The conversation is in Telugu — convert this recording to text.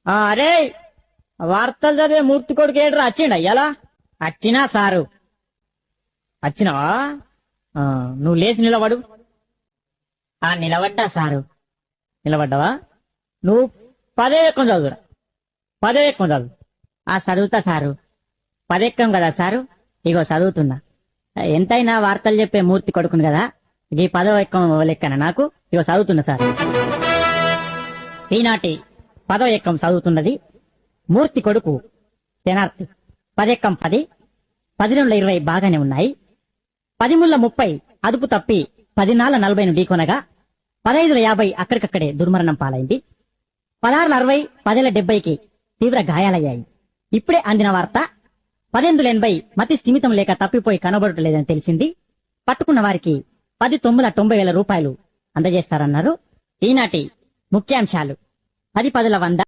అరే వార్తలు చదివే మూర్తి కొడుకు ఏడ్రా వచ్చిండ అయ్యాలా వచ్చినా సారు వచ్చినావా నువ్వు లేచి నిలబడు నిలబడ్డా సారు నిలబడ్డావా నువ్వు పదేవెక్కం చదువురా పదేవెక్కం చదువు చదువుతా సారు పదెక్కం కదా సారు ఇగో చదువుతున్నా ఎంతైనా వార్తలు చెప్పే మూర్తి కొడుకును కదా ఈ పదవ ఎక్కం లెక్కన నాకు ఇగో చదువుతున్నా సార్ ఈనాటి పదవ ఎక్కం చదువుతున్నది మూర్తి కొడుకు శనార్థి పదెక్కం 10 11 20 బాగానే ఉన్నాయి 10 ముళ్ళ 30 అదుపు తప్పి 10 నాళ్ళ 40 ఢీకొనగా 15 50 అక్కడికక్కడే దుర్మరణం పాలైంది 16 60 10 70కి తీవ్ర గాయాలయ్యాయి ఇప్పుడే అందిన వార్త 18 80 మతి స్థిమితం లేక తప్పిపోయి కనబడటలేదని తెలిసింది పట్టుకున్న వారికి 10 9 90 వేల రూపాయలు అందజేస్తారన్నారు ఈనాటి ముఖ్యాంశాలు 10 10 100